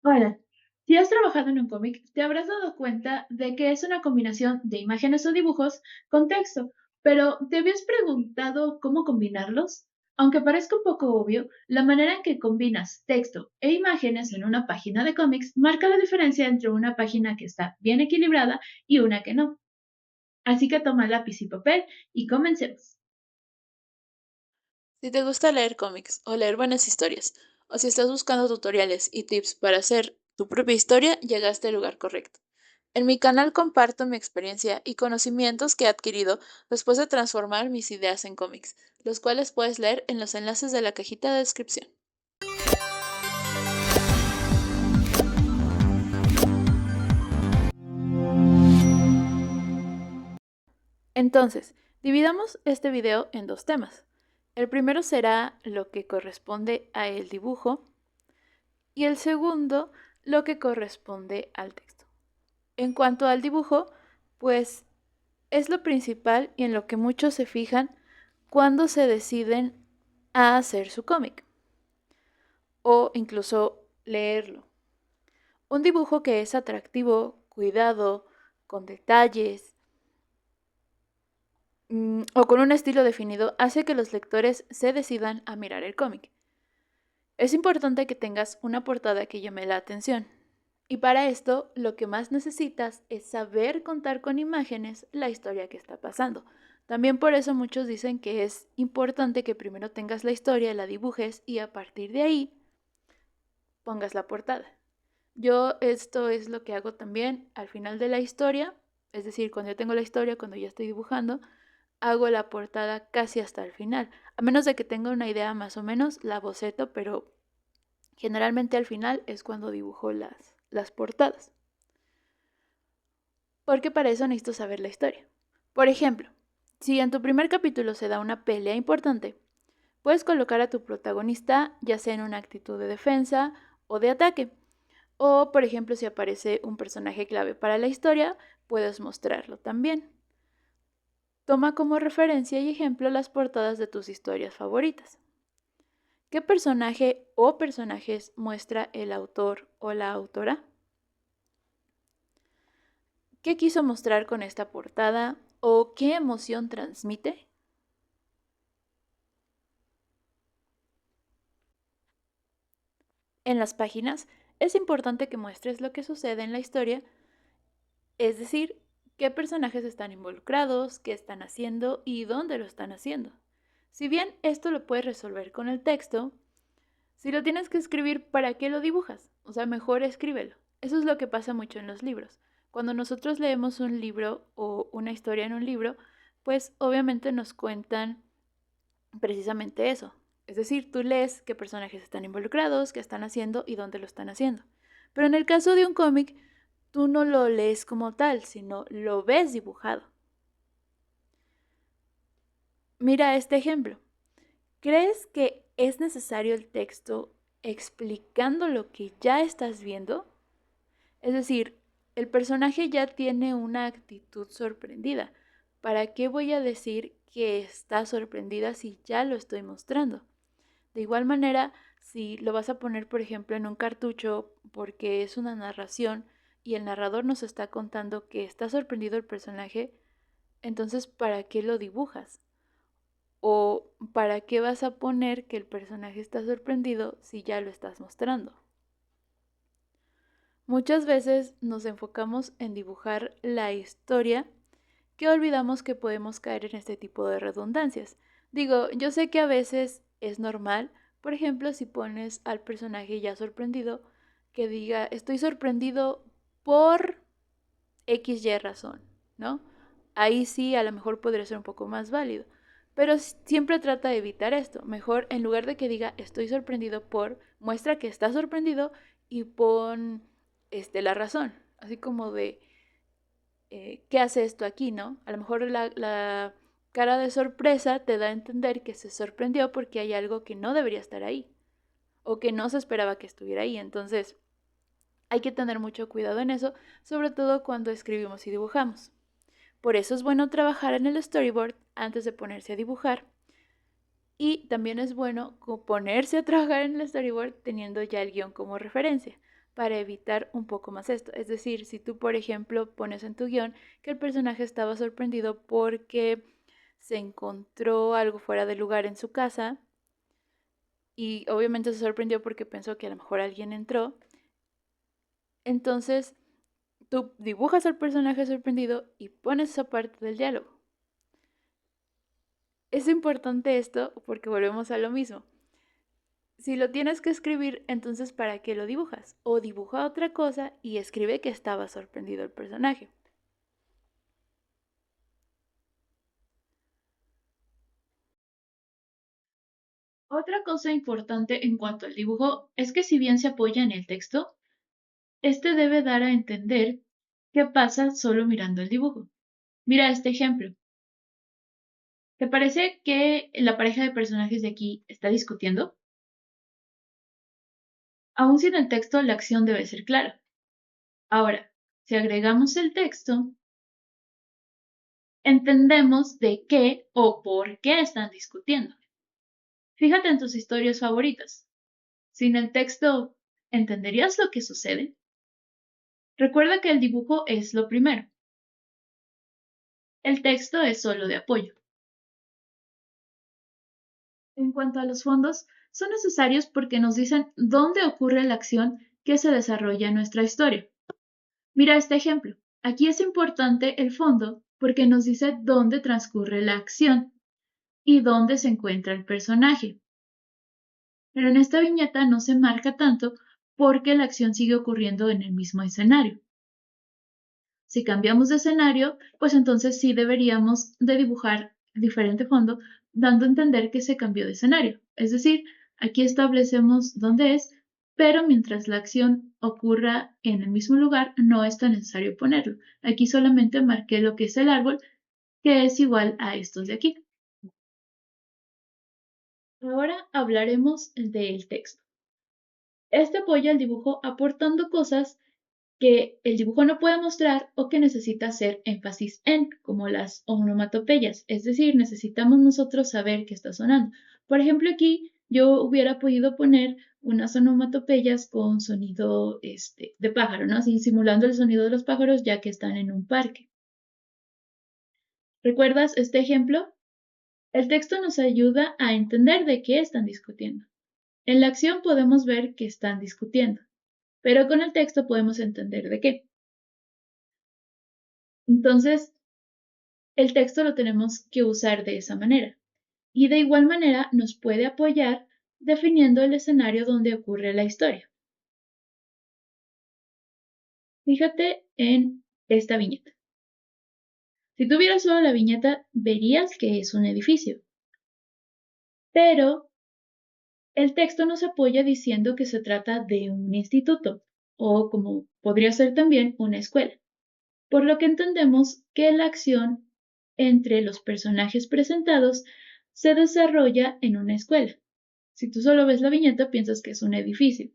Hola, si has trabajado en un cómic, te habrás dado cuenta de que es una combinación de imágenes o dibujos con texto, pero ¿te habías preguntado cómo combinarlos? Aunque parezca un poco obvio, la manera en que combinas texto e imágenes en una página de cómics marca la diferencia entre una página que está bien equilibrada y una que no. Así que toma lápiz y papel y comencemos. Si te gusta leer cómics o leer buenas historias, o si estás buscando tutoriales y tips para hacer tu propia historia, llegaste al lugar correcto. En mi canal comparto mi experiencia y conocimientos que he adquirido después de transformar mis ideas en cómics, los cuales puedes leer en los enlaces de la cajita de descripción. Entonces, dividamos este video en dos temas. El primero será lo que corresponde a el dibujo y el segundo lo que corresponde al texto. En cuanto al dibujo, pues es lo principal y en lo que muchos se fijan cuando se deciden a hacer su cómic o incluso leerlo. Un dibujo que es atractivo, cuidado, con detalles o con un estilo definido hace que los lectores se decidan a mirar el cómic. Es importante que tengas una portada que llame la atención. Y para esto, lo que más necesitas es saber contar con imágenes la historia que está pasando. También por eso muchos dicen que es importante que primero tengas la historia, la dibujes y a partir de ahí pongas la portada. Yo esto es lo que hago también al final de la historia, es decir, cuando yo tengo la historia, cuando ya estoy dibujando, hago la portada casi hasta el final. A menos de que tenga una idea más o menos, la boceto, pero generalmente al final es cuando dibujo las portadas. Porque para eso necesito saber la historia. Por ejemplo, si en tu primer capítulo se da una pelea importante, puedes colocar a tu protagonista ya sea en una actitud de defensa o de ataque. O, por ejemplo, si aparece un personaje clave para la historia, puedes mostrarlo también. Toma como referencia y ejemplo las portadas de tus historias favoritas. ¿Qué personaje o personajes muestra el autor o la autora? ¿Qué quiso mostrar con esta portada o qué emoción transmite? En las páginas es importante que muestres lo que sucede en la historia, es decir, qué personajes están involucrados, qué están haciendo y dónde lo están haciendo. Si bien esto lo puedes resolver con el texto, si lo tienes que escribir, ¿para qué lo dibujas? O sea, mejor escríbelo. Eso es lo que pasa mucho en los libros. Cuando nosotros leemos un libro o una historia en un libro, pues obviamente nos cuentan precisamente eso. Es decir, tú lees qué personajes están involucrados, qué están haciendo y dónde lo están haciendo. Pero en el caso de un cómic, tú no lo lees como tal, sino lo ves dibujado. Mira este ejemplo. ¿Crees que es necesario el texto explicando lo que ya estás viendo? Es decir, el personaje ya tiene una actitud sorprendida. ¿Para qué voy a decir que está sorprendida si ya lo estoy mostrando? De igual manera, si lo vas a poner, por ejemplo, en un cartucho porque es una narración y el narrador nos está contando que está sorprendido el personaje, entonces ¿para qué lo dibujas? ¿O para qué vas a poner que el personaje está sorprendido si ya lo estás mostrando? Muchas veces nos enfocamos en dibujar la historia que olvidamos que podemos caer en este tipo de redundancias. Digo, yo sé que a veces es normal, por ejemplo, si pones al personaje ya sorprendido, que diga, estoy sorprendido por XY razón, ¿no? Ahí sí a lo mejor podría ser un poco más válido. Pero siempre trata de evitar esto. Mejor en lugar de que diga estoy sorprendido por, muestra que está sorprendido y pon la razón. Así como de ¿qué hace esto aquí, no? A lo mejor la cara de sorpresa te da a entender que se sorprendió porque hay algo que no debería estar ahí o que no se esperaba que estuviera ahí. Entonces, hay que tener mucho cuidado en eso, sobre todo cuando escribimos y dibujamos. Por eso es bueno trabajar en el storyboard antes de ponerse a dibujar. Y también es bueno ponerse a trabajar en el storyboard teniendo ya el guión como referencia. para evitar un poco más esto. Es decir, si tú, por ejemplo, pones en tu guión que el personaje estaba sorprendido porque se encontró algo fuera de lugar en su casa y obviamente se sorprendió porque pensó que a lo mejor alguien entró, entonces tú dibujas al personaje sorprendido y pones esa parte del diálogo. Es importante esto porque volvemos a lo mismo. Si lo tienes que escribir, entonces ¿para qué lo dibujas? O dibuja otra cosa y escribe que estaba sorprendido el personaje. Otra cosa importante en cuanto al dibujo es que si bien se apoya en el texto, este debe dar a entender qué pasa solo mirando el dibujo. Mira este ejemplo. ¿Te parece que la pareja de personajes de aquí está discutiendo? Aún sin el texto, la acción debe ser clara. Ahora, si agregamos el texto, entendemos de qué o por qué están discutiendo. Fíjate en tus historias favoritas. Sin el texto, ¿entenderías lo que sucede? Recuerda que el dibujo es lo primero. El texto es solo de apoyo. En cuanto a los fondos, son necesarios porque nos dicen dónde ocurre la acción que se desarrolla en nuestra historia. Mira este ejemplo. Aquí es importante el fondo porque nos dice dónde transcurre la acción y dónde se encuentra el personaje. Pero en esta viñeta no se marca tanto porque la acción sigue ocurriendo en el mismo escenario. Si cambiamos de escenario, pues entonces sí deberíamos de dibujar diferente fondo, dando a entender que se cambió de escenario. Es decir, aquí establecemos dónde es, pero mientras la acción ocurra en el mismo lugar, no es tan necesario ponerlo. Aquí solamente marqué lo que es el árbol, que es igual a estos de aquí. Ahora hablaremos del texto. Este apoya el dibujo aportando cosas que el dibujo no puede mostrar o que necesita hacer énfasis en, como las onomatopeyas, es decir, necesitamos nosotros saber qué está sonando. Por ejemplo, aquí yo hubiera podido poner unas onomatopeyas con sonido de pájaro, ¿no? Así simulando el sonido de los pájaros ya que están en un parque. ¿Recuerdas este ejemplo? El texto nos ayuda a entender de qué están discutiendo. En la acción podemos ver que están discutiendo, pero con el texto podemos entender de qué. Entonces, el texto lo tenemos que usar de esa manera. Y de igual manera nos puede apoyar definiendo el escenario donde ocurre la historia. Fíjate en esta viñeta. Si tuvieras solo la viñeta, verías que es un edificio. Pero el texto nos apoya diciendo que se trata de un instituto o como podría ser también una escuela. Por lo que entendemos que la acción entre los personajes presentados se desarrolla en una escuela. Si tú solo ves la viñeta, piensas que es un edificio,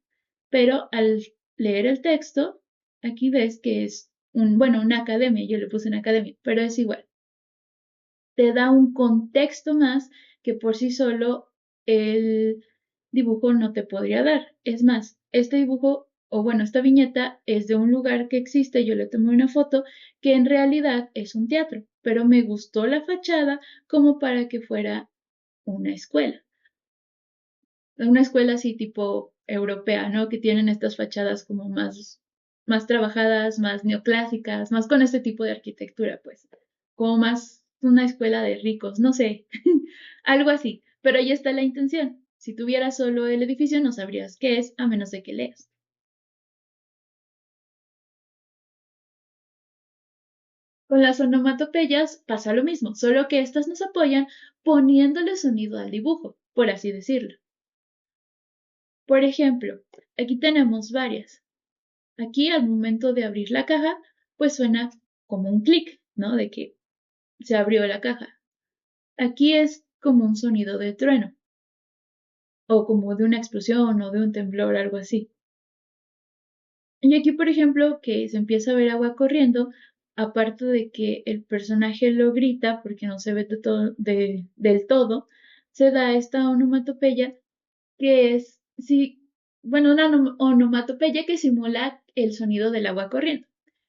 pero al leer el texto, aquí ves que es una academia, yo le puse una academia, pero es igual. Te da un contexto más que por sí solo el dibujo no te podría dar. Es más, este dibujo, esta viñeta es de un lugar que existe, yo le tomé una foto, que en realidad es un teatro, pero me gustó la fachada como para que fuera una escuela. Una escuela así tipo europea, ¿no? Que tienen estas fachadas como más trabajadas, más neoclásicas, más con este tipo de arquitectura, pues, como más una escuela de ricos, no sé, algo así. Pero ahí está la intención. Si tuvieras solo el edificio, no sabrías qué es, a menos de que leas. Con las onomatopeyas pasa lo mismo, solo que estas nos apoyan poniéndole sonido al dibujo, por así decirlo. Por ejemplo, aquí tenemos varias. Aquí al momento de abrir la caja, pues suena como un clic, ¿no? De que se abrió la caja. Aquí es como un sonido de trueno, o como de una explosión o de un temblor, algo así. Y aquí, por ejemplo, que se empieza a ver agua corriendo, aparte de que el personaje lo grita porque no se ve del todo, se da esta onomatopeya que es, sí, bueno, una onomatopeya que simula el sonido del agua corriendo.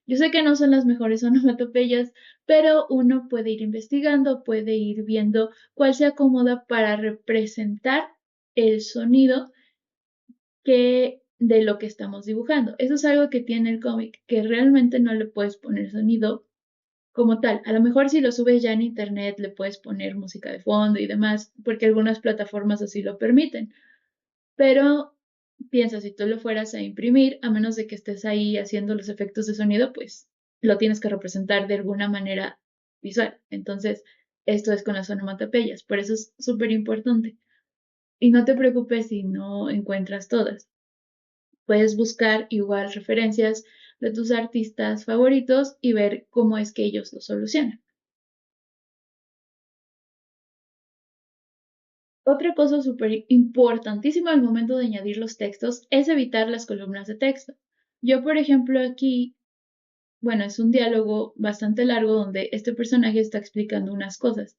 Yo sé que no son las mejores onomatopeyas, pero uno puede ir investigando, puede ir viendo cuál se acomoda para representar el sonido que de lo que estamos dibujando. Eso es algo que tiene el cómic, que realmente no le puedes poner sonido como tal. A lo mejor si lo subes ya en internet le puedes poner música de fondo y demás, porque algunas plataformas así lo permiten. Pero piensa, si tú lo fueras a imprimir, a menos de que estés ahí haciendo los efectos de sonido, pues lo tienes que representar de alguna manera visual. Entonces, esto es con las onomatopeyas, por eso es súper importante. Y no te preocupes si no encuentras todas. Puedes buscar igual referencias de tus artistas favoritos y ver cómo es que ellos lo solucionan. Otra cosa súper importantísima al momento de añadir los textos es evitar las columnas de texto. Yo, por ejemplo, aquí, bueno, es un diálogo bastante largo donde este personaje está explicando unas cosas,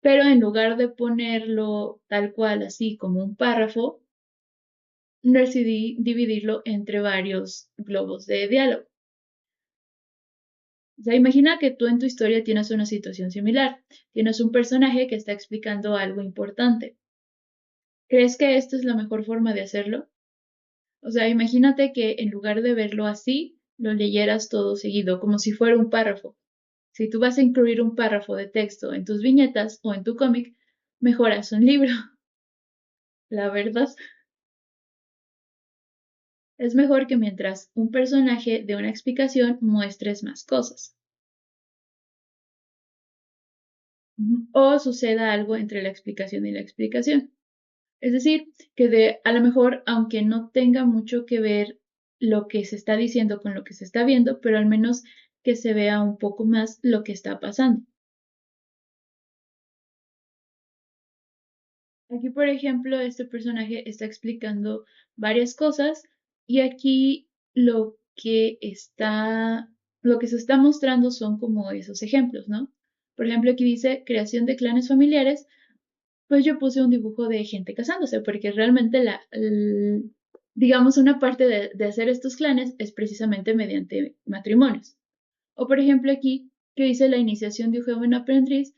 pero en lugar de ponerlo tal cual, así como un párrafo, decidí dividirlo entre varios globos de diálogo. O sea, imagina que tú en tu historia tienes una situación similar. Tienes un personaje que está explicando algo importante. ¿Crees que esta es la mejor forma de hacerlo? O sea, imagínate que en lugar de verlo así, lo leyeras todo seguido, como si fuera un párrafo. Si tú vas a incluir un párrafo de texto en tus viñetas o en tu cómic, mejoras un libro. La verdad, es mejor que mientras un personaje dé una explicación, muestres más cosas. O suceda algo entre la explicación y la explicación. Es decir, que a lo mejor, aunque no tenga mucho que ver lo que se está diciendo con lo que se está viendo, pero al menos que se vea un poco más lo que está pasando. Aquí, por ejemplo, este personaje está explicando varias cosas y aquí lo que se está mostrando son como esos ejemplos, ¿no? Por ejemplo, aquí dice creación de clanes familiares, pues yo puse un dibujo de gente casándose, porque realmente digamos, una parte de hacer estos clanes es precisamente mediante matrimonios. O por ejemplo aquí, que dice la iniciación de un joven aprendiz,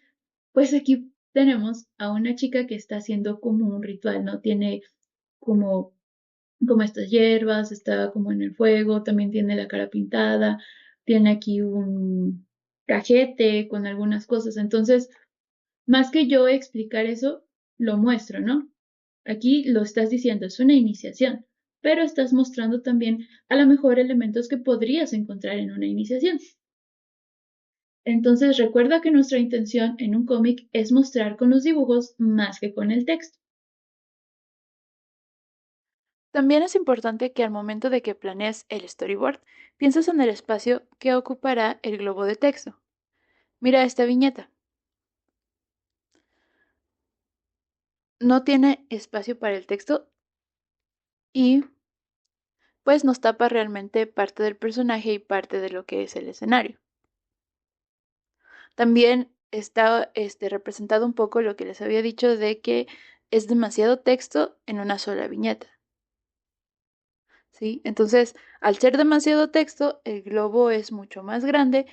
pues aquí tenemos a una chica que está haciendo como un ritual, ¿no? Tiene como, como estas hierbas, está como en el fuego, también tiene la cara pintada, tiene aquí un cajete con algunas cosas. Entonces, más que yo explicar eso, lo muestro, ¿no? Aquí lo estás diciendo, es una iniciación, pero estás mostrando también a lo mejor elementos que podrías encontrar en una iniciación. Entonces recuerda que nuestra intención en un cómic es mostrar con los dibujos más que con el texto. También es importante que al momento de que planees el storyboard, pienses en el espacio que ocupará el globo de texto. Mira esta viñeta. No tiene espacio para el texto y pues nos tapa realmente parte del personaje y parte de lo que es el escenario. También está representado un poco lo que les había dicho de que es demasiado texto en una sola viñeta. ¿Sí? Entonces, al ser demasiado texto, el globo es mucho más grande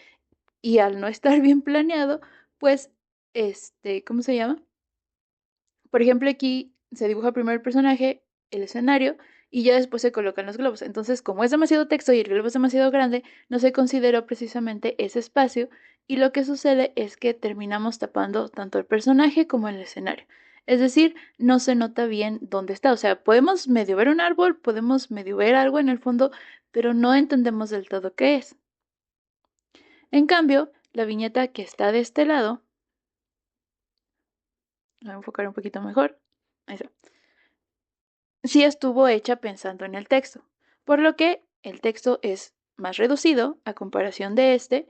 y al no estar bien planeado, pues, ¿cómo se llama? Por ejemplo, aquí se dibuja primero el personaje, el escenario, y ya después se colocan los globos. Entonces, como es demasiado texto y el globo es demasiado grande, no se consideró precisamente ese espacio y lo que sucede es que terminamos tapando tanto el personaje como el escenario. Es decir, no se nota bien dónde está. O sea, podemos medio ver un árbol, podemos medio ver algo en el fondo, pero no entendemos del todo qué es. En cambio, la viñeta que está de este lado, voy a enfocar un poquito mejor. Ahí está. Sí estuvo hecha pensando en el texto, por lo que el texto es más reducido a comparación de este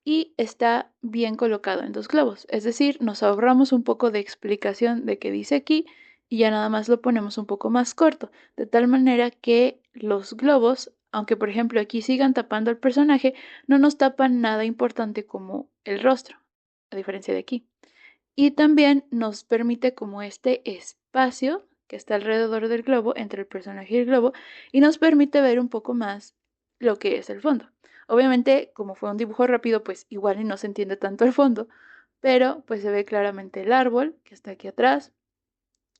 y está bien colocado en dos globos. Es decir, nos ahorramos un poco de explicación de qué dice aquí y ya nada más lo ponemos un poco más corto, de tal manera que los globos, aunque por ejemplo aquí sigan tapando al personaje, no nos tapan nada importante como el rostro, a diferencia de aquí. Y también nos permite como este espacio que está alrededor del globo, entre el personaje y el globo, y nos permite ver un poco más lo que es el fondo. Obviamente, como fue un dibujo rápido, pues igual y no se entiende tanto el fondo, pero pues se ve claramente el árbol que está aquí atrás.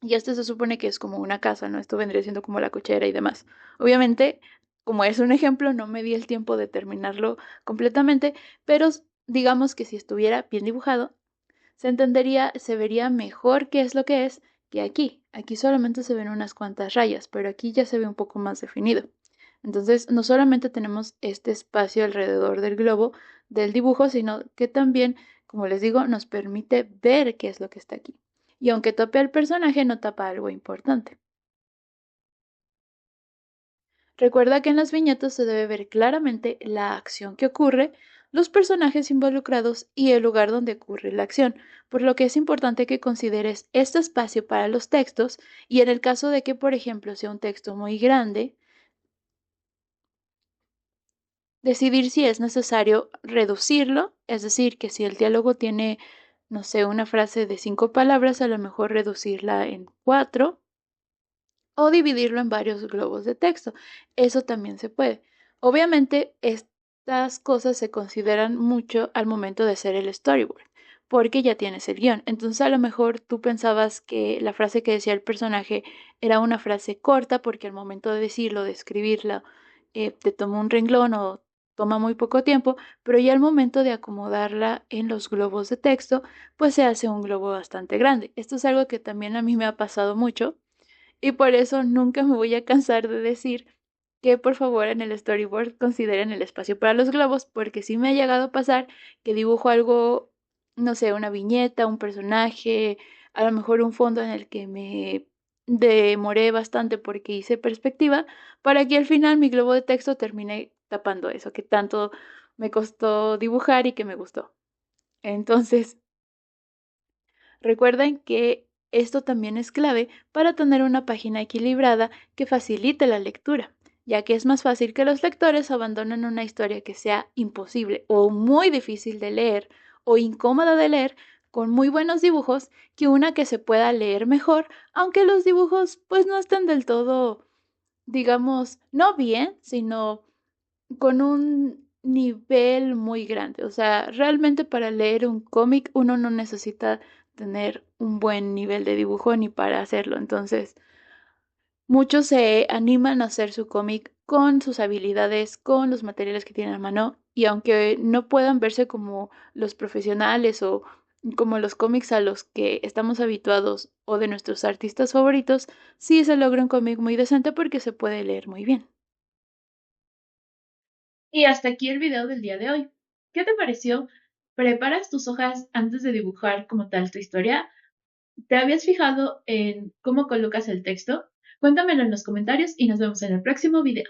Y esto se supone que es como una casa, ¿no? Esto vendría siendo como la cochera y demás. Obviamente, como es un ejemplo, no me di el tiempo de terminarlo completamente, pero digamos que si estuviera bien dibujado, se entendería, se vería mejor qué es lo que es que aquí. Aquí solamente se ven unas cuantas rayas, pero aquí ya se ve un poco más definido. Entonces, no solamente tenemos este espacio alrededor del globo del dibujo, sino que también, como les digo, nos permite ver qué es lo que está aquí. Y aunque tope al personaje, no tapa algo importante. Recuerda que en las viñetas se debe ver claramente la acción que ocurre, los personajes involucrados y el lugar donde ocurre la acción, por lo que es importante que consideres este espacio para los textos y en el caso de que, por ejemplo, sea un texto muy grande, decidir si es necesario reducirlo, es decir, que si el diálogo tiene, no sé, una frase de 5 palabras, a lo mejor reducirla en 4 o dividirlo en varios globos de texto. Eso también se puede. Obviamente, estas cosas se consideran mucho al momento de hacer el storyboard, porque ya tienes el guión. Entonces, a lo mejor tú pensabas que la frase que decía el personaje era una frase corta, porque al momento de decirlo, de escribirla, te toma un renglón o toma muy poco tiempo, pero ya al momento de acomodarla en los globos de texto, pues se hace un globo bastante grande. Esto es algo que también a mí me ha pasado mucho y por eso nunca me voy a cansar de decir que por favor en el storyboard consideren el espacio para los globos, porque sí me ha llegado a pasar que dibujo algo, no sé, una viñeta, un personaje, a lo mejor un fondo en el que me demoré bastante porque hice perspectiva, para que al final mi globo de texto termine tapando eso que tanto me costó dibujar y que me gustó. Entonces, recuerden que esto también es clave para tener una página equilibrada que facilite la lectura, ya que es más fácil que los lectores abandonen una historia que sea imposible o muy difícil de leer o incómoda de leer con muy buenos dibujos que una que se pueda leer mejor, aunque los dibujos pues no estén del todo, digamos, no bien, sino con un nivel muy grande. O sea, realmente para leer un cómic uno no necesita tener un buen nivel de dibujo ni para hacerlo. Entonces, muchos se animan a hacer su cómic con sus habilidades, con los materiales que tienen a mano y aunque no puedan verse como los profesionales o como los cómics a los que estamos habituados o de nuestros artistas favoritos, sí se logra un cómic muy decente porque se puede leer muy bien. Y hasta aquí el video del día de hoy. ¿Qué te pareció? ¿Preparas tus hojas antes de dibujar como tal tu historia? ¿Te habías fijado en cómo colocas el texto? Cuéntamelo en los comentarios y nos vemos en el próximo video.